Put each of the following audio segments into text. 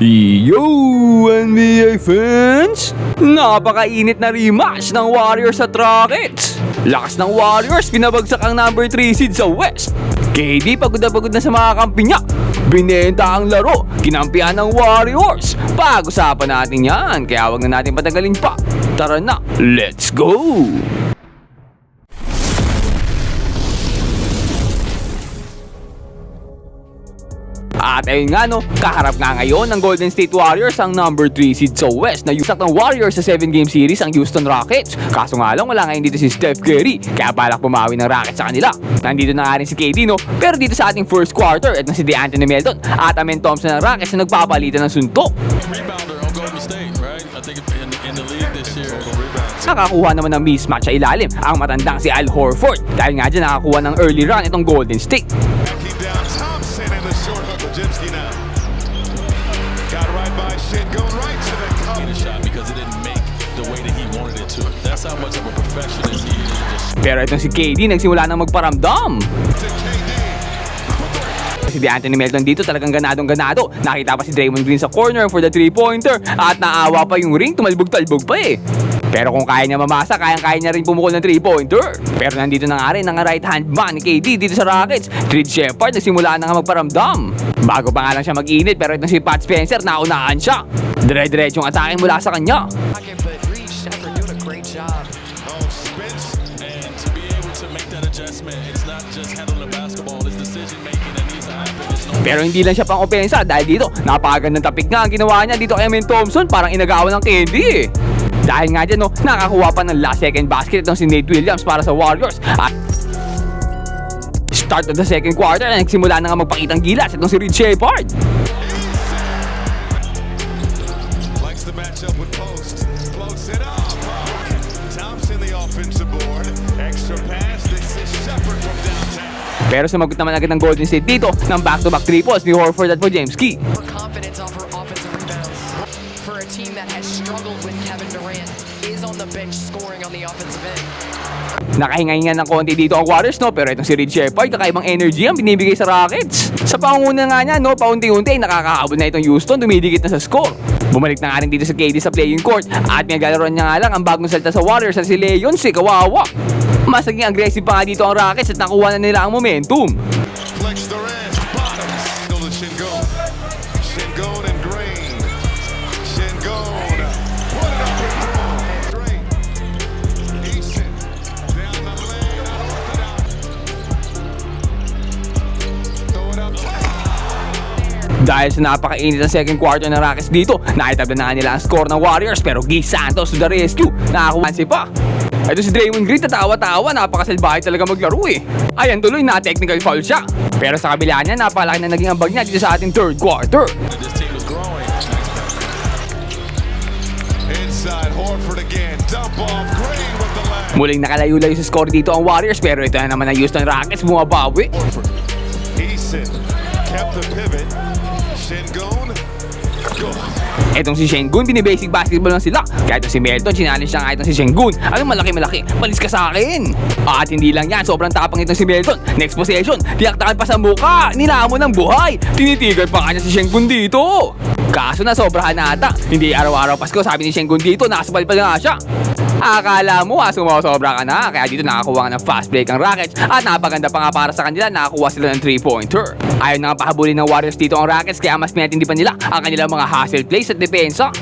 Yo, NBA fans! Napakainit na rematch ng Warriors at Rockets. Lakas ng Warriors, pinabagsak ang number 3 seed sa West. KD pagod na sa mga kampi niya. Binenta ang laro, kinampihan ng Warriors. Pag-usapan natin yan, kaya wag na natin patagalin pa. Tara na, let's go! At ayun nga no, kaharap nga ngayon ng Golden State Warriors ang number 3 seed sa West na yusak ng Warriors sa 7-game series ang Houston Rockets. Kaso nga lang wala ngayon dito si Steph Curry, kaya balak pumawi ng Rockets sa kanila. Nandito na nga rin si KD no, pero dito sa ating first quarter at na si DeAnthony Melton at Amen Thompson ng Rockets na nagpapalitan ng suntok. Rebounder on Golden State, right? I think in the league this year. Nakakuha naman ng mismatch sa ilalim ang matandang si Al Horford dahil nga dyan nakakuha ng early run itong Golden State. Backing down Thompson and the short hook. Jimsky now. Got right by Shit, going right to the cup. Need a shot because it didn't make the way that he wanted it to. That's how much of a perfectionist he is. Pero itong si KD nagsimula nang magparamdam. To KD. Si DeAnthony Melton dito talagang ganadong-ganado. Nakita pa si Draymond Green sa corner for the 3-pointer at naawa pa yung ring, tumalbog-talbog pa eh. Pero kung kaya niya mamasa, kayang-kaya niya rin pumukol ng 3-pointer. Pero nandito na nga rin ang right hand man ni KD dito sa Rockets. Reed Sheppard nagsimula na nga magparamdam. Bago pa nga lang siya mag-init, pero itong si Pat Spencer naunahan siya. Dire-diretsong atake mula sa kanya. But Reed Sheppard doing a great job. Oh, Spence. And to be able to make that adjustment, it's not just handling the basketball, it's decision making that needs to happen. It's no Pero hindi lang siya pang opensa dahil dito napakagandang tapik nga ang ginawa niya dito kay Amen Thompson, parang inagawan ng candy eh. Dahil nga dyan no, nakakuha pa ng last second basket itong si Nate Williams para sa Warriors. At start of the second quarter na nagsimula na nga magpakitang gilas itong si Reed Sheppard. Likes the matchup with Post. Floats it up. Thompson the offensive board. Extra pass. This is Sheppard from downtown. Pero sumagot naman agad ng Golden State dito ng back-to-back triples ni Horford at Podziemski. For confidence off her offensive rebounds. For a team that has struggled with Kevin Durant, is on the bench scoring on the offensive end. Nakahinga-hinga ng konti dito ang Warriors no, pero itong si Reed Sheppard kakaibang energy ang binibigay sa Rockets. Sa pangunguna nga niya no, paunti-unti nakakahabol na itong Houston, dumidikit na sa score. Bumalik na nga rin dito sa KD sa playing court at may galaroan niya nga lang ang bagong salta sa Warriors na si Leon, si kawawa. Mas naging aggressive pa nga dito ang Rockets at nakuha na nila ang momentum. Flex Durant. Bottoms. Still to Şengün. Şengün and Green. Şengün. Put it up and through. Green. Eason. Down the lane. Off it out. Throw it up. Dahil sa napakainit ng second quarter ng Rockets dito, naitabla na nga nila ang score ng Warriors pero Guy Santos to the rescue. Nakakuha pa. Ito si Draymond Green, tatawa-tawa, napakasalbahe talaga maglaro eh. Ayan tuloy na technical foul siya. Pero sa kabila niya, napakalaki na naging ambag niya dito sa ating third quarter. this team is growing. Inside Horford again. Dump off. Green with the last. Muling nakalayo-layo sa score dito ang Warriors pero ito na naman ang Houston Rockets bumabawi. Horford. Eason. Kept the pivot. Şengün. Go. Etong si Şengün, binibasic basketball lang sila. Kaya itong si Melton, challenge siya nga itong si Şengün. Alam, malaki-malaki, malis ka sa akin. At hindi lang yan, sobrang tapang itong si Melton. Next possession, tiyaktakan pa sa muka. Nilamon ng buhay. Tinitigan pa kanya si Şengün dito. Kaso na sobrahan na ata. Hindi araw-araw Pasko, sabi ni Şengün dito, nakasabal pa nga siya. Akala mo sumasobra ka na, kaya dito nakakuha nga ng fast break ang Rockets at napaganda pa nga para sa kanila, nakakuha sila ng 3-pointer. Ayaw na nga pahabulin ng Warriors dito ang Rockets kaya mas pinatindi pa nila ang kanilang mga hustle plays at depensa.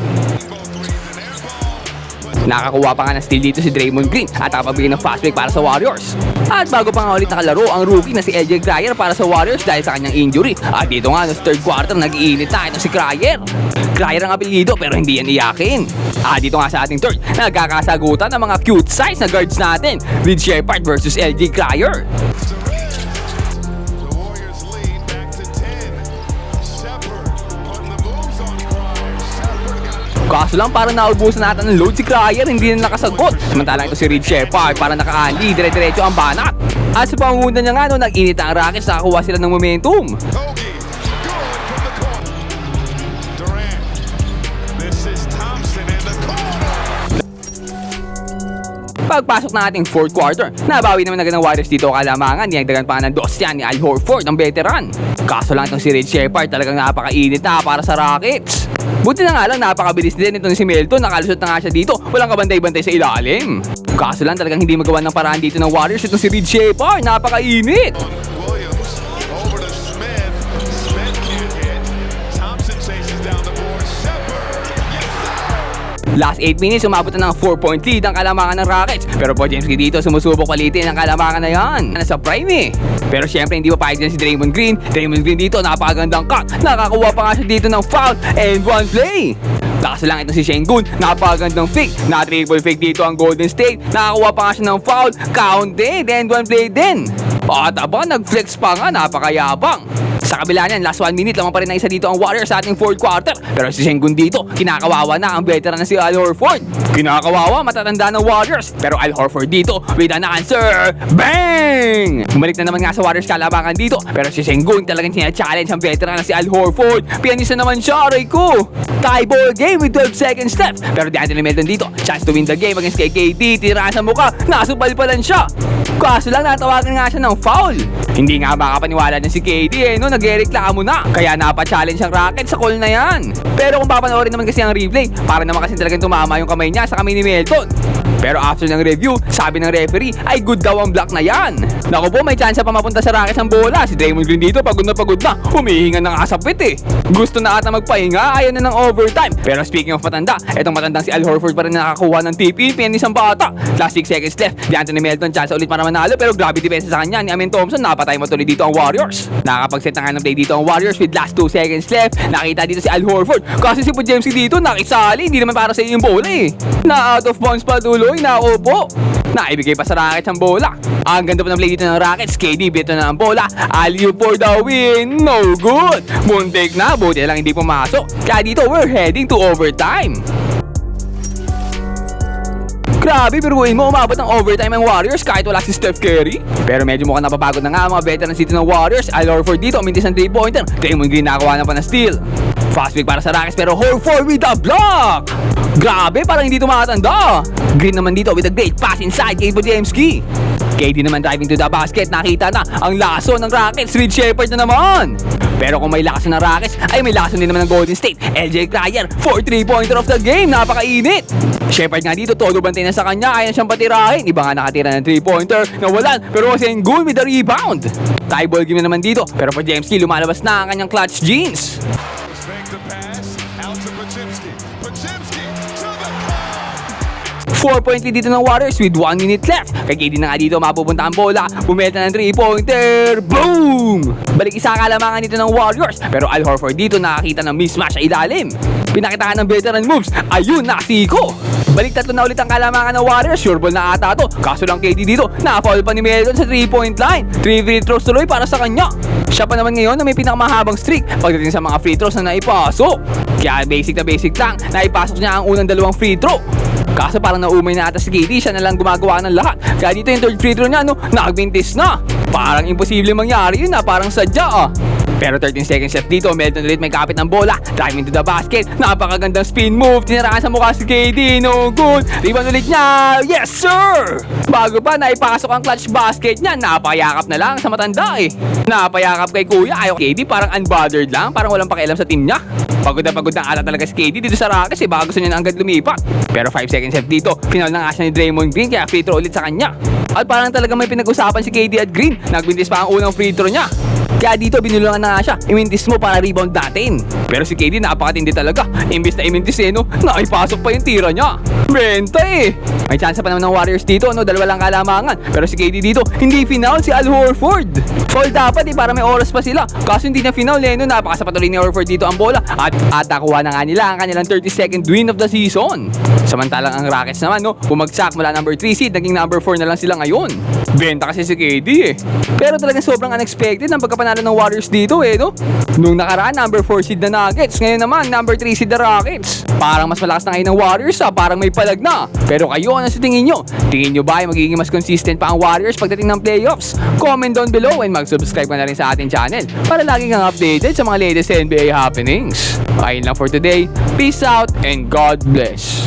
Nakakuha pa nga ng steal dito si Draymond Green at nakapabigay ng fast break para sa Warriors. At bago pa nga ulit nakalaro ang rookie na si LJ Cryer para sa Warriors dahil sa kanyang injury. At dito nga sa third quarter nag-iinit na ito si Cryer. Cryer ang apelyido pero hindi yan iyakin. At dito nga sa ating third, nagkakasagutan ng mga cute size na guards natin. Reed Sheppard versus LJ Cryer. The Warriors lead back to 10. Sheppard putting the moves on Cryer. Sheppard got Kaso lang parang naubusan natin ng load si Cryer, hindi na nakasagot. Samantalang ito si Reed Sheppard, parang naka-andi, dire-diretso ang banat. At sa pangunguna niya nga no, nag-init ang Rockets, nakakuha sila ng momentum. Hoagie. Good from the corner. Durant. This is Thompson in the corner. Pagpasok ng ating fourth quarter, nabawi naman agad ng Warriors dito kalamangan. Niyagdagan pa ng dos yan ni Al Horford, ang veteran. Kaso lang itong si Red Shepard talagang napakainit na para sa Rockets. Buti na nga lang napakabilis din itong si Melton, nakalusot na nga siya dito, walang kabantay-bantay sa ilalim. Kaso lang talagang hindi magawa ng paraan dito ng Warriors itong si Red Shepard, napakainit. Williams over to Smith. Smith can't hit. Thompson chases down the board. Shepard. Yes, sir. Last 8 minutes, umabot na ng 4-point lead ang kalamangan ng Rockets. Pero po James dito, sumusubok ulitin ang kalamangan na yan. Nasa prime eh. Pero syempre hindi pa pahig din si Draymond Green. Draymond Green dito, napakagandang cut. Nakakuha pa nga siya dito ng foul and one play. Kaso lang itong si Sengun, napakagandang fake. Na triple fake dito ang Golden State. Nakakuha pa nga siya ng foul, counted and one play din. At aba, nag-flex pa nga, napakayabang. Sa kabila niyan, last 1 minute lamang pa rin na isa dito ang Warriors sa ating fourth quarter. Pero si Sengun dito, kinakawawa na ang veteran na si Al Horford. Kinakawawa, matatanda ng Warriors. Pero Al Horford dito, with an answer, bang! Bumalik na naman nga sa Warriors kalabangan dito. Pero si Sengun talagang challenge ang veteran na si Al Horford. Pianista naman siya, aray ko. Tie ball game with 12 seconds left. Pero DeAndre Melton dito, chance to win the game against kay KD. Tirahan sa mukha, nasupal-palan siya. Kaso lang natawagan nga siya ng foul. Hindi nga makapaniwala na si KD no, nagrereklamo na. Kaya napa-challenge ang Rockets sa call na yan. Pero kung papanoorin naman kasi ang replay, para naman kasi talagang tumama yung kamay niya sa kamay ni Melton. Pero after ng review, sabi ng referee ay good daw ang block na yan. Naku po, may chance pa mapunta sa Rockets ang bola. Si Draymond Green dito, pagod na. Humihinga ng asapit eh. Gusto na ata magpahinga, ayaw na ng overtime. Pero speaking of matanda, etong matandang si Al Horford pa rin nakakuha ng tip-in, pianisang bata. Last 6 seconds left, DeAndre Melton chance ulit para manalo. Pero grabe depensa sa kanya ni Amen Thompson, napatay mo tuloy dito ang Warriors. Nakakapag-set na nga ng play dito ang Warriors with last 2 seconds left. Nakita dito si Al Horford. Kasi si James dito nakisali, hindi naman para sa iyo yung bola eh. Na out of bounds pa tuloy, naupo. Naibigay pa sa Rockets ang bola. Ang ganda pa ng play dito ng Rockets. KD bito na ang bola. Alley-oop for the win. No good. Muntik na. Buti lang hindi pumasok. Kaya dito we're heading to overtime. Grabe, biruin mo, umabot ng overtime ang Warriors kahit wala si Steph Curry. Pero medyo mukhang napapagod na nga ang mga veterans dito ng Warriors. Al Horford dito, umintis ng 3-pointer. Draymond Green nakakuha na pa na steal. Fast break para sa Rockets pero Horford with the block! Grabe, parang hindi tumatanda. Green naman dito with a great pass inside kay Podziemski. KD naman driving to the basket, nakita na ang laso ng Rockets, Red Shepard na naman. Pero kung may laso ng Rockets, ay may laso din naman ng Golden State. LJ Cryer, 4 3-pointer of the game, napakainit. Shepard nga dito, todo bantay na sa kanya, ayaw siyang patirahin. Iba nga nakatira ng 3-pointer, nawalan, pero Sengun with the rebound. Tie ball game na naman dito, pero Podziemski lumalabas na ang kanyang clutch jeans. Fake the pass. Out to Podziemski. Podziemski to the 4-point lead dito ng Warriors with 1 minute left. Kay KD na nga dito mapupunta ang bola. Bumenta ng 3-pointer. Boom! Balik isa kalamangan dito ng Warriors. Pero Al Horford dito nakakita ng mismatch sa ilalim. Pinakitaan ng veteran moves. Ayun, nakasiko. Balik tatlo na ulit ang kalamangan ng Warriors. Sure ball na ata to. Kaso lang KD dito, na-foul pa ni Melton sa 3-point line. 3 free throws tuloy para sa kanya. Siya pa naman ngayon na may pinakamahabang streak pagdating sa mga free throws na naipasok. Kaya basic na basic lang, naipasok niya ang unang 2 free throw. Kaso parang naumay na ata si KD, siya na lang gumagawa ng lahat. Kaya dito yung third free throw niya, nagbintis na. Parang imposible mangyari yun parang sadya Pero 13 seconds left dito, Melton ulit may kapit ng bola. Driving to the basket, napakagandang spin move. Tinaraan sa mukha si KD, no good. Rebound ulit niya, yes sir! Bago pa naipasok ang clutch basket niya, napayakap na lang sa matanda eh. Napayakap kay kuya, ayaw KD, parang unbothered lang, parang walang pakialam sa team niya. Pagod na ata talaga si KD dito sa Rockets baka gusto niya na agad lumipat. Pero 5 seconds left dito, final na nga siya ni Draymond Green kaya free throw ulit sa kanya. At parang talaga may pinag-usapan si KD at Green, nagbintis pa ang unang free throw niya. Kaya dito binulungan na nga siya, imintis mo para rebound natin. Pero si KD napakatindi talaga, imbis na imintis naipasok pa yung tira niya. Benta eh. May chance pa naman ng Warriors dito, dalawa lang kalamangan. Pero si KD dito, hindi final si Al Horford. Foul dapat para may oras pa sila. Kaso hindi na final napakasapat ulit ni Horford dito ang bola. At nakuha na nga nila ang kanilang 32nd win of the season. Samantalang ang Rockets naman, bumagsak mula number 3 seed, naging number 4 na lang sila ngayon. Benta kasi si KD eh. Pero talagang sobrang unexpected ang pagkapanalo ng Warriors dito Nung nakaraan, number 4 seed na Nuggets. Ngayon naman, number 3 seed na Rockets. Parang mas malakas na ngayon ng Warriors parang may palag na. Pero kayo, ano sa tingin nyo? Tingin nyo ba ay magiging mas consistent pa ang Warriors pagdating ng playoffs? Comment down below and mag-subscribe ka na rin sa ating channel para lagi kang updated sa mga latest NBA happenings. Ayun lang for today. Peace out and God bless.